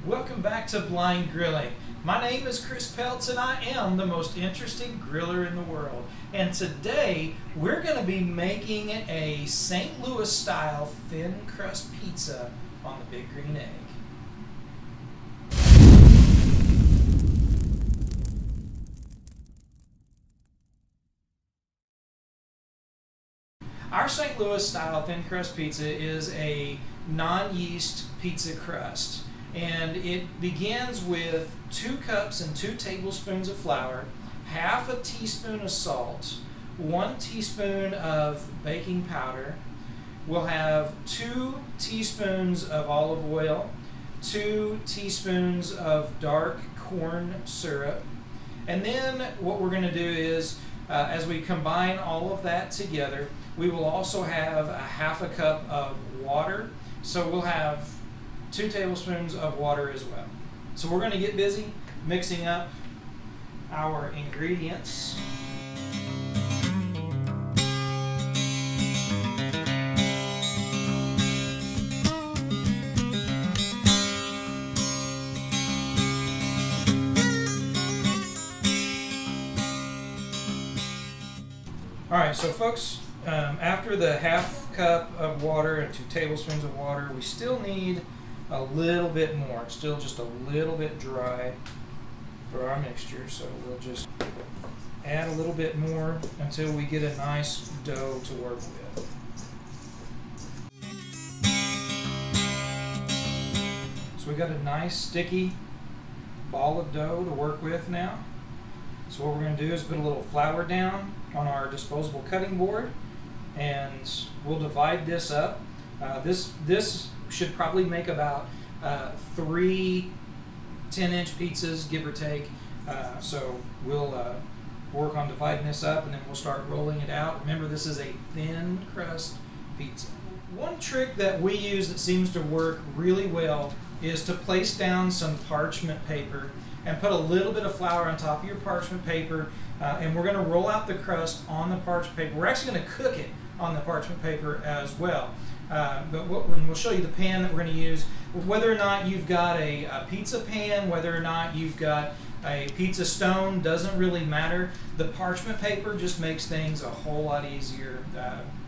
Welcome back to Blind Grilling. My name is Chris Peltz and I am the most interesting griller in the world. And today we're going to be making a St. Louis style thin crust pizza on the Big Green Egg. Our St. Louis style thin crust pizza is a non-yeast pizza crust. And it begins with 2 cups and 2 tablespoons of flour, half a teaspoon of salt, 1 teaspoon of baking powder. We'll have 2 teaspoons of olive oil, 2 teaspoons of dark corn syrup. And then what we're going to do is, as we combine all of that together, we will also have a half a cup of water. So we'll have 2 tablespoons of water as well. So we're going to get busy mixing up our ingredients. Alright, so folks, after the half cup of water and 2 tablespoons of water, we still need a little bit more. It's still just a little bit dry for our mixture, so we'll just add a little bit more until we get a nice dough to work with. So we've got a nice sticky ball of dough to work with now. So what we're going to do is put a little flour down on our disposable cutting board, and we'll divide this up. This should probably make about 3 10-inch pizzas, give or take. So we'll work on dividing this up, and then we'll start rolling it out. Remember, this is a thin crust pizza. One trick that we use that seems to work really well is to place down some parchment paper and put a little bit of flour on top of your parchment paper, and we're going to roll out the crust on the parchment paper. We're actually going to cook it on the parchment paper as well. But we'll show you the pan that we're going to use. Whether or not you've got a pizza pan, whether or not you've got a pizza stone, doesn't really matter. The parchment paper just makes things a whole lot easier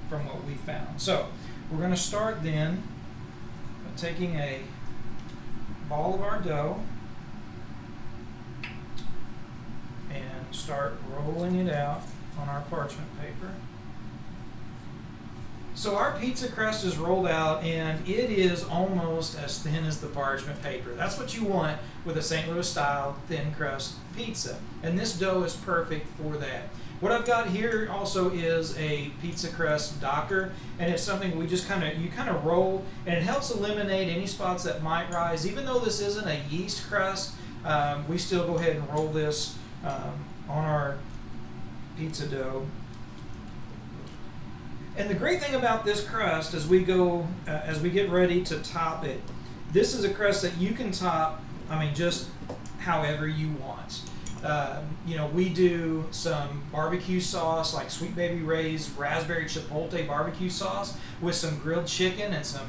from what we found. So we're going to start then by taking a ball of our dough and start rolling it out on our parchment paper. So our pizza crust is rolled out, and it is almost as thin as the parchment paper. That's what you want with a St. Louis style thin crust pizza, and this dough is perfect for that. What I've got here also is a pizza crust docker, and it's something we just kind of roll, and it helps eliminate any spots that might rise. Even though this isn't a yeast crust, we still go ahead and roll this on our pizza dough. And the great thing about this crust, as we get ready to top it, this is a crust that you can top, just however you want. We do some barbecue sauce, like Sweet Baby Ray's raspberry chipotle barbecue sauce, with some grilled chicken and some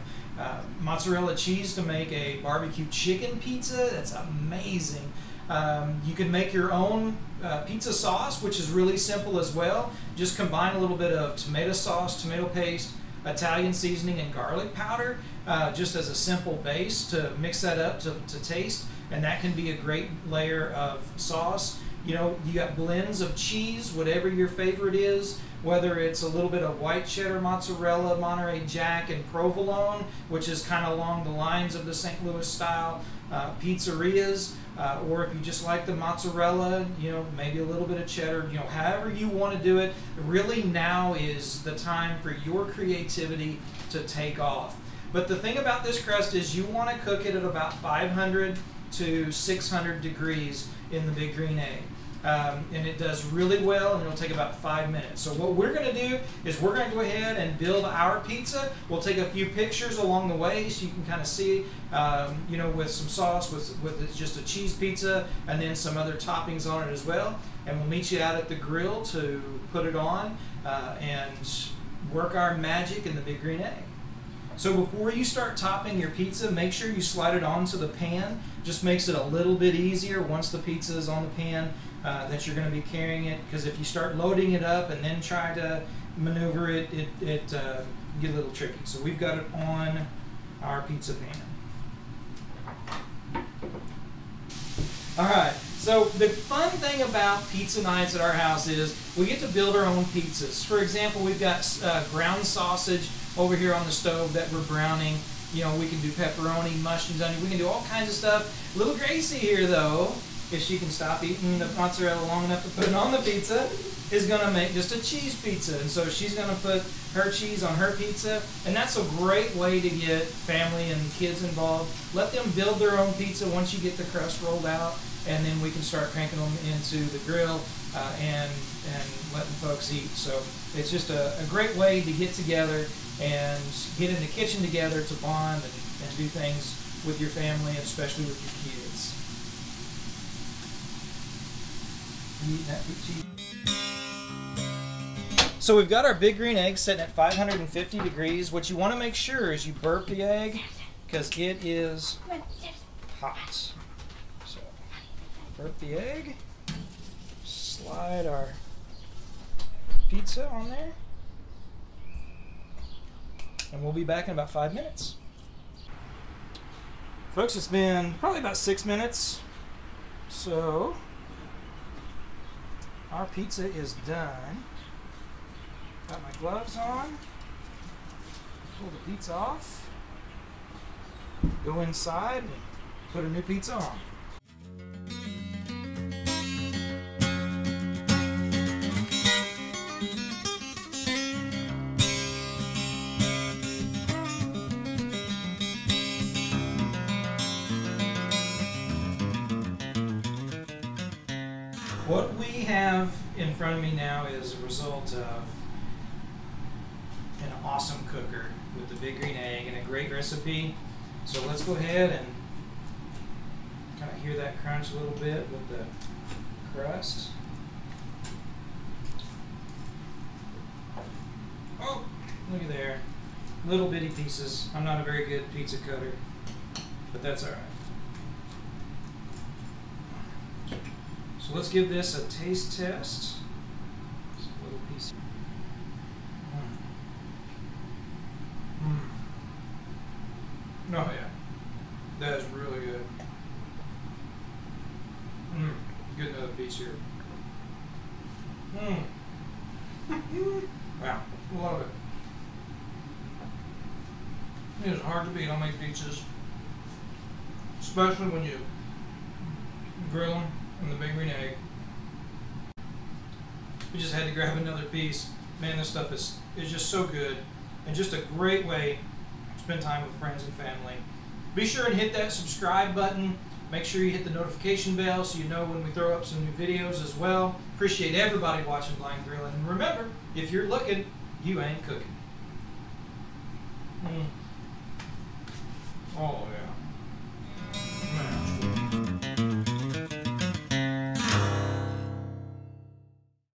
mozzarella cheese to make a barbecue chicken pizza. That's amazing. You can make your own pizza sauce, which is really simple as well. Just combine a little bit of tomato sauce, tomato paste, Italian seasoning, and garlic powder, just as a simple base to mix that up to taste, and that can be a great layer of sauce. You got blends of cheese, whatever your favorite is, whether it's a little bit of white cheddar, mozzarella, Monterey Jack, and provolone, which is kind of along the lines of the St. Louis style pizzerias, or if you just like the mozzarella, maybe a little bit of cheddar, however you want to do it. Really, now is the time for your creativity to take off. But the thing about this crust is you want to cook it at about 500 to 600 degrees in the Big Green Egg. And it does really well, and it'll take about 5 minutes. So what we're going to do is we're going to go ahead and build our pizza. We'll take a few pictures along the way so you can kind of see, with some sauce, with just a cheese pizza, and then some other toppings on it as well. And we'll meet you out at the grill to put it on and work our magic in the Big Green Egg. So before you start topping your pizza, make sure you slide it onto the pan. Just makes it a little bit easier once the pizza is on the pan that you're going to be carrying it. Because if you start loading it up and then try to maneuver it, it get a little tricky. So we've got it on our pizza pan. All right. So the fun thing about pizza nights at our house is we get to build our own pizzas. For example, we've got ground sausage over here on the stove that we're browning. You know, we can do pepperoni, mushrooms, onion. We can do all kinds of stuff. Little Gracie here, though, if she can stop eating the mozzarella long enough to put it on the pizza, is going to make just a cheese pizza. And so she's going to put her cheese on her pizza. And that's a great way to get family and kids involved. Let them build their own pizza once you get the crust rolled out. And then we can start cranking them into the grill and letting folks eat. So it's just a great way to get together and get in the kitchen together to bond and do things with your family, and especially with your kids. Eat that cheese. So we've got our big green egg sitting at 550 degrees. What you want to make sure is you burp the egg because it is hot. So burp the egg, slide our pizza on there, and we'll be back in about 5 minutes. Folks, it's been probably about 6 minutes. So our pizza is done. Got my gloves on. Pull the pizza off. Go inside and put a new pizza on. What we have in front of me now is a result of an awesome cooker with the big green egg and a great recipe. So let's go ahead and kind of hear that crunch a little bit with the crust. Oh, look at there. Little bitty pieces. I'm not a very good pizza cutter, but that's all right. So let's give this a taste test. Just a little piece. Oh yeah, that is really good. Get another piece here. Wow, love it. It is hard to beat on these pizzas, especially when you grill them in the big green egg. We just had to grab another piece. Man, this stuff is just so good, and just a great way to spend time with friends and family. Be sure and hit that subscribe button. Make sure you hit the notification bell so you know when we throw up some new videos as well. Appreciate everybody watching Blind Grilling. And remember, if you're looking, you ain't cooking.